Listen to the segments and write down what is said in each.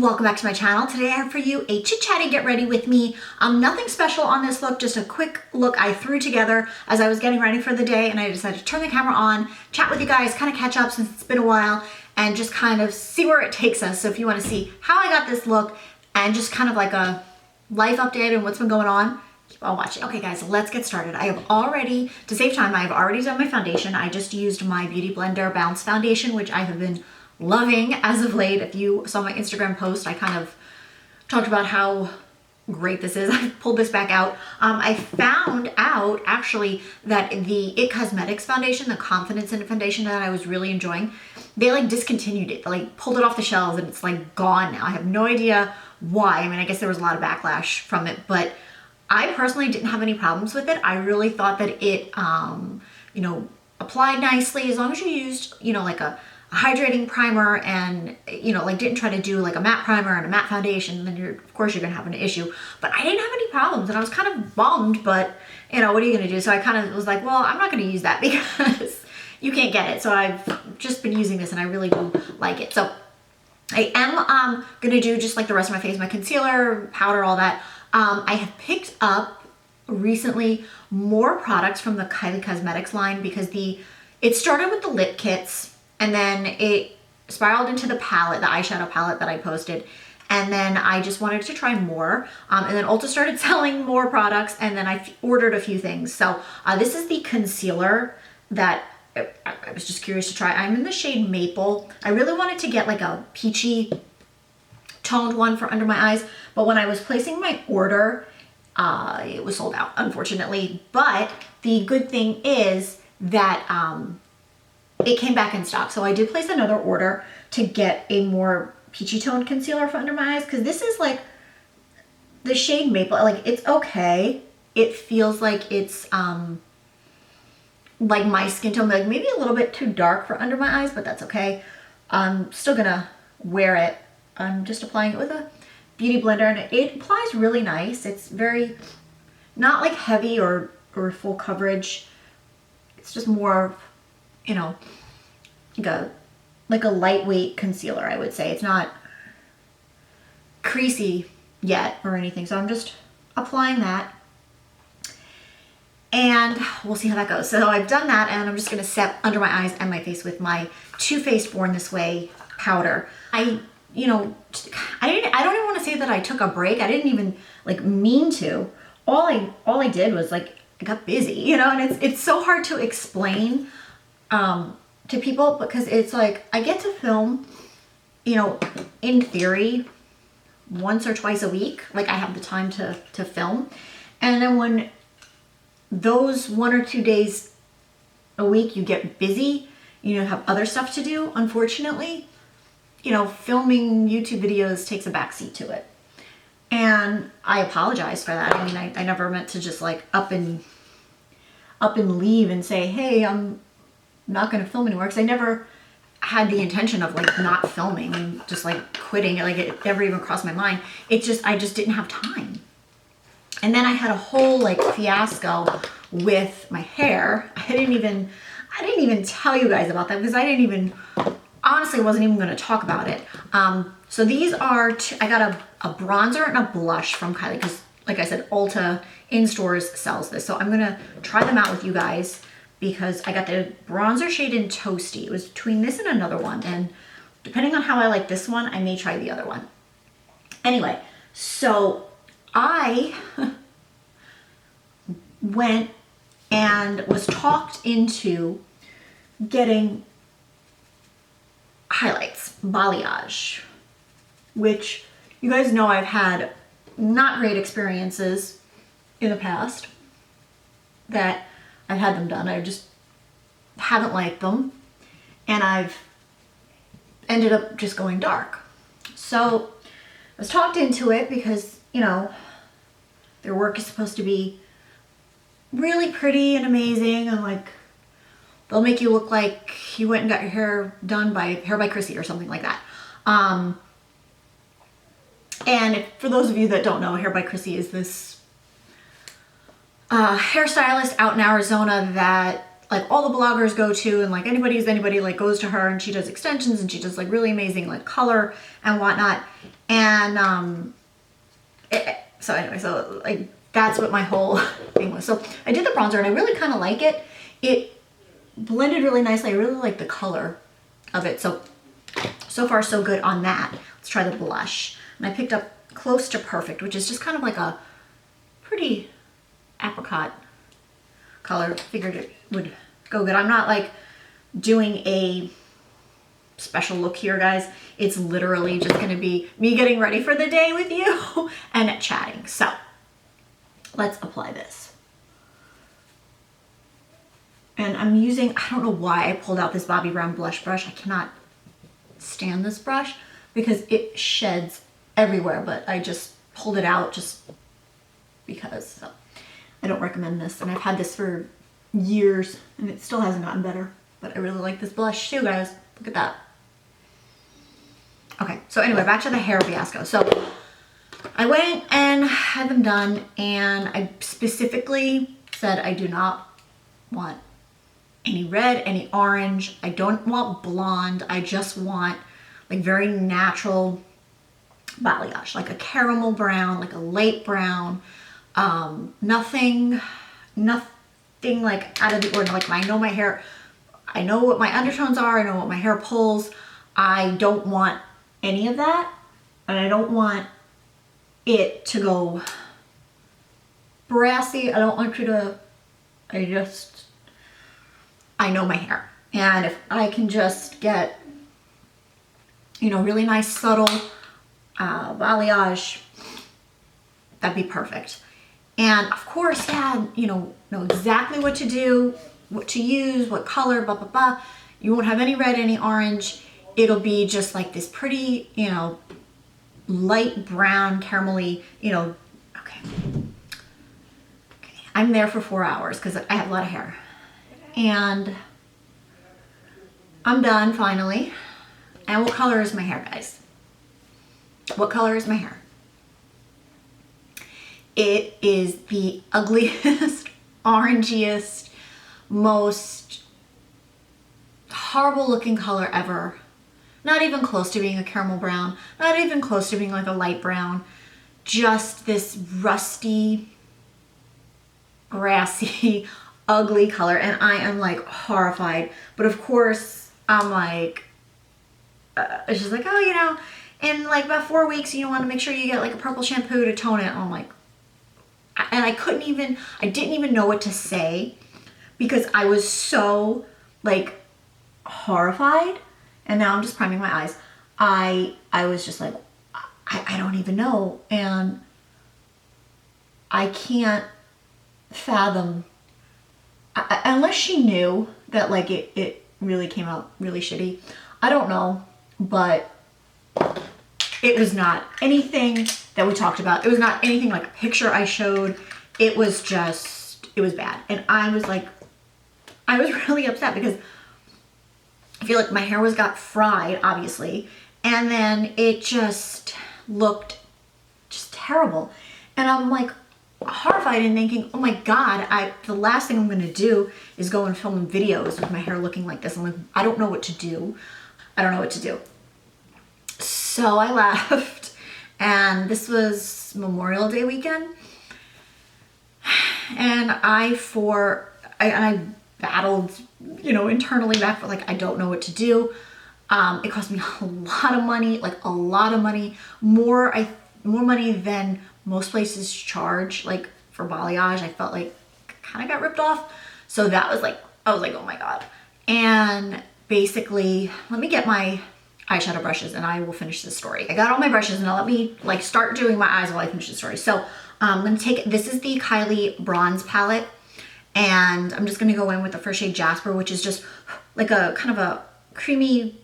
Welcome back to my channel. Today I have for you a chit chatty get ready with me. Nothing special on this look, just a quick look I threw together as I was getting ready for the day, and I decided to turn the camera on, chat with you guys, kind of catch up since it's been a while, and just kind of see where it takes us. So if you want to see how I got this look and just kind of like a life update and what's been going on, keep on watching. Okay guys, let's get started. I have already, to save time, I have already done my foundation. I just used my Beauty Blender Bounce Foundation, which I have been loving as of late. If you saw my Instagram post, I kind of talked about how great this is. I pulled this back out. I found out actually that the It Cosmetics foundation, the Confidence in It foundation that I was really enjoying, they like discontinued it. They like pulled it off the shelves and it's like gone now. I have no idea why. I mean, I guess there was a lot of backlash from it, but I personally didn't have any problems with it. I really thought that it, applied nicely as long as you used, like a hydrating primer and, like didn't try to do like a matte primer and a matte foundation, then of course you're gonna have an issue. But I didn't have any problems and I was kind of bummed, but what are you gonna do? So I kind of was like, well, I'm not gonna use that because you can't get it. So I've just been using this and I really do like it. So I am gonna do just like the rest of my face, my concealer, powder, all that. I have picked up recently more products from the Kylie Cosmetics line because it started with the lip kits, and then it spiraled into the palette, the eyeshadow palette that I posted. And then I just wanted to try more. And then Ulta started selling more products, and then I ordered a few things. So this is the concealer that I was just curious to try. I'm in the shade Maple. I really wanted to get like a peachy toned one for under my eyes, but when I was placing my order, it was sold out, unfortunately. But the good thing is that it came back in stock. So I did place another order to get a more peachy toned concealer for under my eyes, because this is like the shade Maple. Like, it's okay. It feels like it's like my skin tone, like maybe a little bit too dark for under my eyes, but that's okay. I'm still gonna wear it. I'm just applying it with a beauty blender, and it applies really nice. It's very, not like heavy or full coverage. It's just more, like a lightweight concealer, I would say. It's not creasy yet or anything. So I'm just applying that and we'll see how that goes. So I've done that, and I'm just gonna set under my eyes and my face with my Too Faced Born This Way powder. I don't even want to say that I took a break. I didn't even like mean to. All I did was like, I got busy, and it's so hard to explain to people, because it's like I get to film, in theory, once or twice a week. Like, I have the time to film, and then when those 1 or 2 days a week you get busy, have other stuff to do, unfortunately, filming YouTube videos takes a backseat to it. And I apologize for that. I mean, I never meant to just like up and leave and say, hey, I'm not going to film anymore, because I never had the intention of like not filming and just like quitting. Like, it never even crossed my mind. I just didn't have time. And then I had a whole like fiasco with my hair. I didn't even tell you guys about that, because I honestly wasn't even going to talk about it. So these are I got a bronzer and a blush from Kylie, because like I said, Ulta in stores sells this. So I'm going to try them out with you guys, because I got the bronzer shade in Toasty. It was between this and another one, and depending on how I like this one, I may try the other one. Anyway, so I went and was talked into getting highlights, balayage, which you guys know I've had not great experiences in the past that I've had them done. I just haven't liked them, and I've ended up just going dark. So I was talked into it because, their work is supposed to be really pretty and amazing, and like they'll make you look like you went and got your hair done by Hair by Chrissy or something like that. And for those of you that don't know, Hair by Chrissy is this hairstylist out in Arizona that like all the bloggers go to, and like anybody like goes to her, and she does extensions and she does like really amazing like color and whatnot. And so anyway, so like that's what my whole thing was. So I did the bronzer and I really kind of like it. It blended really nicely. I really like the color of it. So far so good on that. Let's try the blush. And I picked up Close to Perfect, which is just kind of like a pretty apricot color. Figured it would go good. I'm not like doing a special look here, guys. It's literally just gonna be me getting ready for the day with you and chatting. So let's apply this. And I'm using, I don't know why I pulled out this Bobbi Brown blush brush. I cannot stand this brush because it sheds everywhere, but I just pulled it out just because. So I don't recommend this, and I've had this for years and it still hasn't gotten better, but I really like this blush too, guys. Look at that. Okay, so anyway, back to the hair fiasco. So I went and had them done, and I specifically said I do not want any red, any orange. I don't want blonde. I just want like very natural balayage, like a caramel brown, like a light brown. Nothing like out of the ordinary. Like I know my hair, I know what my undertones are. I know what my hair pulls. I don't want any of that, and I don't want it to go brassy. I don't want you to, I know my hair. And if I can just get, you know, really nice subtle balayage, that'd be perfect. And of course, yeah, you know exactly what to do, what to use, what color, blah, blah, blah. You won't have any red, any orange. It'll be just like this pretty, you know, light brown, caramelly, you know, okay. I'm there for 4 hours because I have a lot of hair. And I'm done finally. And what color is my hair, guys? What color is my hair? It is the ugliest, orangiest, most horrible looking color ever. Not even close to being a caramel brown, not even close to being like a light brown. Just this rusty, grassy, ugly color, and I am like horrified. But of course, I'm like, it's just like, oh, you know, in like about 4 weeks, you want to make sure you get like a purple shampoo to tone it. And I'm like, and I didn't even know what to say because I was so like horrified. And now I'm just priming my eyes. I was just like, I don't even know. And I can't fathom, unless she knew that like it really came out really shitty. I don't know, but it was not anything that we talked about. It was not anything like a picture I showed. It was just, it was bad. And I was like, I was really upset because I feel like my hair got fried, obviously, and then it just looked just terrible. And I'm like horrified and thinking, oh my God, the last thing I'm gonna do is go and film videos with my hair looking like this. I'm like, I don't know what to do. I don't know what to do. So I left, and this was Memorial Day weekend. And I battled, you know, internally back for like, I don't know what to do. It cost me a lot of money, like a lot of money, more money than most places charge, like for balayage. I felt like I kind of got ripped off. So that was like, I was like, oh my God. And basically, let me get my eyeshadow brushes and I will finish this story. I got all my brushes, and now let me like start doing my eyes while I finish the story. So I'm gonna take, this is the Kylie bronze palette, and I'm just gonna go in with the first shade Jasper, which is just like a kind of a creamy,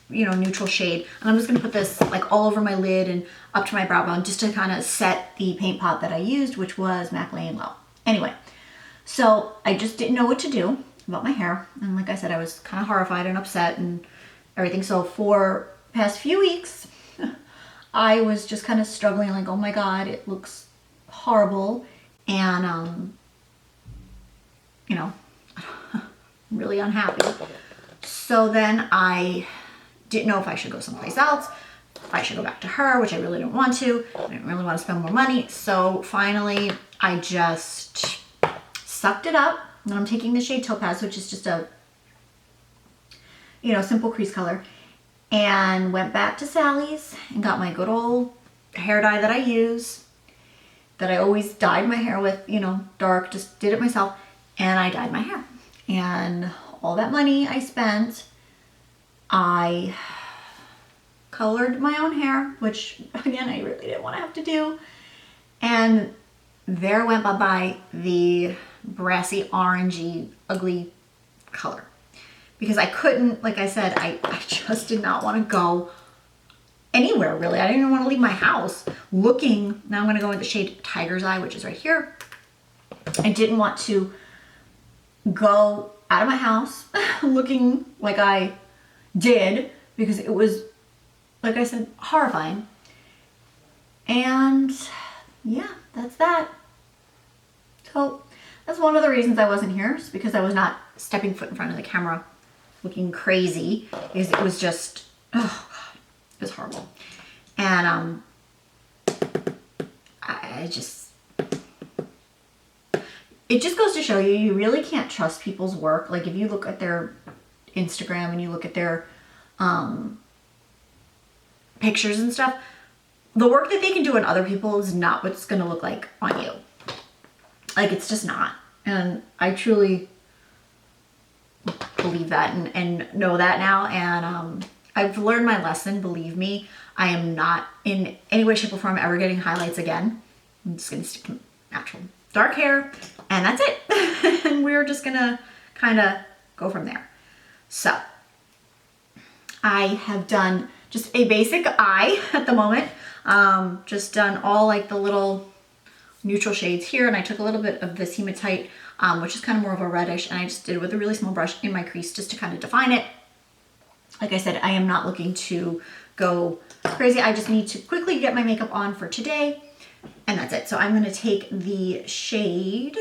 you know, neutral shade. And I'm just gonna put this like all over my lid and up to my brow bone just to kind of set the paint pot that I used, which was MAC Lane Low. Anyway, so I just didn't know what to do about my hair. And like I said, I was kind of horrified and upset and everything. So for the past few weeks, I was just kind of struggling, like, oh my God, it looks horrible. And, you know, really unhappy. So then I didn't know if I should go someplace else, if I should go back to her, which I really didn't want to. I didn't really want to spend more money. So finally I just sucked it up. And I'm taking the shade Topaz, which is just a, you know, simple crease color, and went back to Sally's and got my good old hair dye that I use, that I always dyed my hair with, you know, dark, just did it myself, and I dyed my hair. And all that money I spent, I colored my own hair, which again, I really didn't want to have to do. And there went bye-bye the brassy, orangey, ugly color. Because I couldn't, like I said, I just did not want to go anywhere really. I didn't even want to leave my house looking. Now I'm going to go with the shade Tiger's Eye, which is right here. I didn't want to go out of my house looking like I did, because it was, like I said, horrifying. And yeah, that's that. So that's one of the reasons I wasn't here, is because I was not stepping foot in front of the camera looking crazy. Is it was just, oh God, it was horrible. And I just, it just goes to show you, you really can't trust people's work. Like if you look at their Instagram and you look at their pictures and stuff, the work that they can do on other people is not what's going to look like on you. Like it's just not. And I truly believe that and know that now. And I've learned my lesson, believe me. I am not in any way, shape, or form ever getting highlights again. I'm just going to stick to natural dark hair, and that's it. And we're just going to kind of go from there. So I have done just a basic eye at the moment. Just done all like the little neutral shades here, and I took a little bit of this hematite, which is kind of more of a reddish, and I just did it with a really small brush in my crease just to kind of define it. Like I said, I am not looking to go crazy. I just need to quickly get my makeup on for today, and that's it. So I'm going to take the shade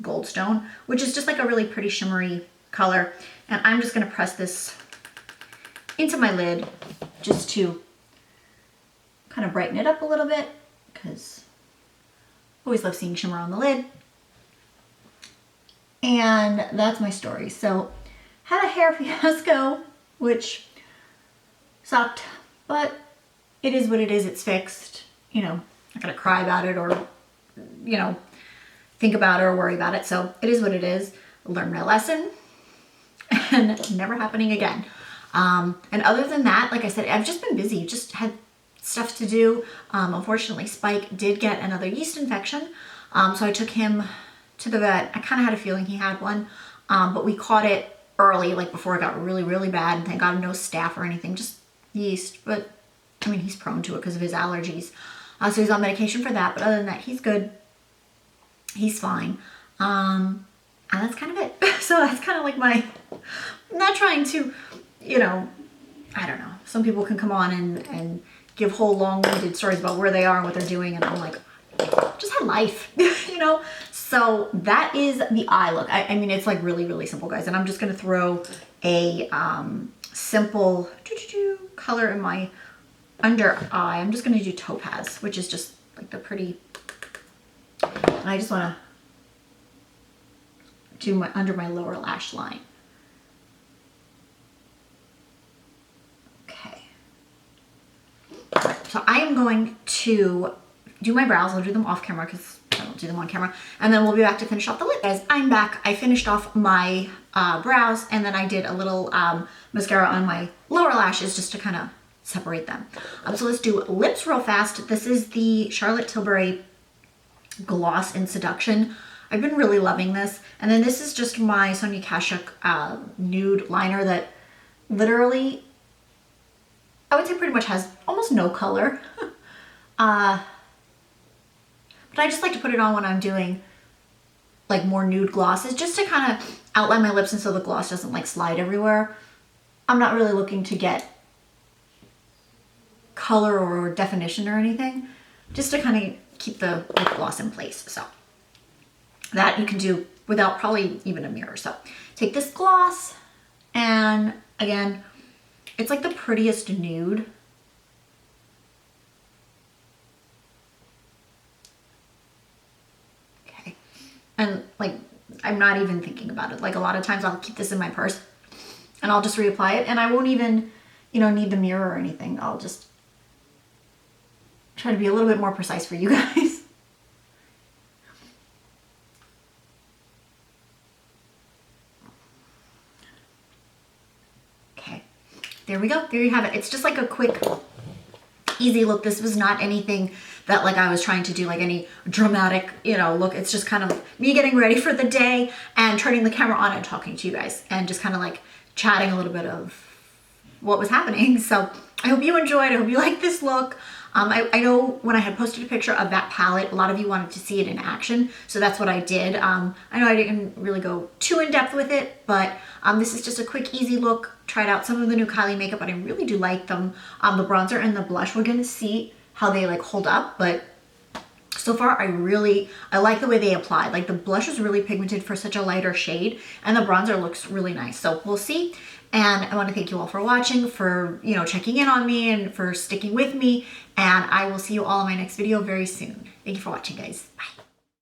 Goldstone, which is just like a really pretty shimmery color, and I'm just going to press this into my lid just to kind of brighten it up a little bit, because I always love seeing shimmer on the lid. And that's my story. So had a hair fiasco, which sucked, but it is what it is. It's fixed. You know, I'm not gonna cry about it or, you know, think about it or worry about it. So it is what it is. Learned my lesson and never happening again. And other than that, like I said, I've just been busy, just had stuff to do. Unfortunately, Spike did get another yeast infection. So I took him to the vet. I kind of had a feeling he had one, but we caught it early, like before it got really, really bad. And thank God no staph or anything, just yeast. But I mean, he's prone to it because of his allergies. So he's on medication for that. But other than that, he's good. He's fine. And that's kind of it. So that's kind of like my, I'm not trying to, you know, I don't know. Some people can come on and give whole long-winded stories about where they are and what they're doing. And I'm like, just have life, you know? So that is the eye look. I mean, it's like really, really simple, guys. And I'm just going to throw a simple color in my under eye. I'm just going to do Topaz, which is just like the pretty, and I just want to do my under my lower lash line. Okay. So I am going to do my brows. I'll do them off camera because I don't do them on camera. And then we'll be back to finish off the lip. Guys, I'm back. I finished off my brows, and then I did a little mascara on my lower lashes just to kind of separate them. So let's do lips real fast. This is the Charlotte Tilbury Gloss in Seduction. I've been really loving this. And then this is just my Sonia Kashuk nude liner that literally, I would say pretty much has almost no color. But I just like to put it on when I'm doing like more nude glosses, just to kind of outline my lips and so the gloss doesn't like slide everywhere. I'm not really looking to get color or definition or anything, just to kind of keep the lip gloss in place. So that you can do without probably even a mirror. So take this gloss, and again, it's like the prettiest nude. Okay. And like, I'm not even thinking about it. Like a lot of times I'll keep this in my purse and I'll just reapply it, and I won't even, you know, need the mirror or anything. I'll just try to be a little bit more precise for you guys. Okay, there we go. There you have it. It's just like a quick, easy look. This was not anything that like I was trying to do like any dramatic, you know, look. It's just kind of me getting ready for the day and turning the camera on and talking to you guys and just kind of like chatting a little bit of what was happening. So I hope you enjoyed. I hope you like this look. I know when I had posted a picture of that palette, a lot of you wanted to see it in action, so that's what I did. I know I didn't really go too in depth with it, but this is just a quick, easy look. Tried out some of the new Kylie makeup, but I really do like them. The bronzer and the blush, we're gonna see how they like hold up, but so far I like the way they applied. Like the blush is really pigmented for such a lighter shade, and the bronzer looks really nice. So we'll see. And I want to thank you all for watching, for, you know, checking in on me and for sticking with me. And I will see you all in my next video very soon. Thank you for watching, guys. Bye.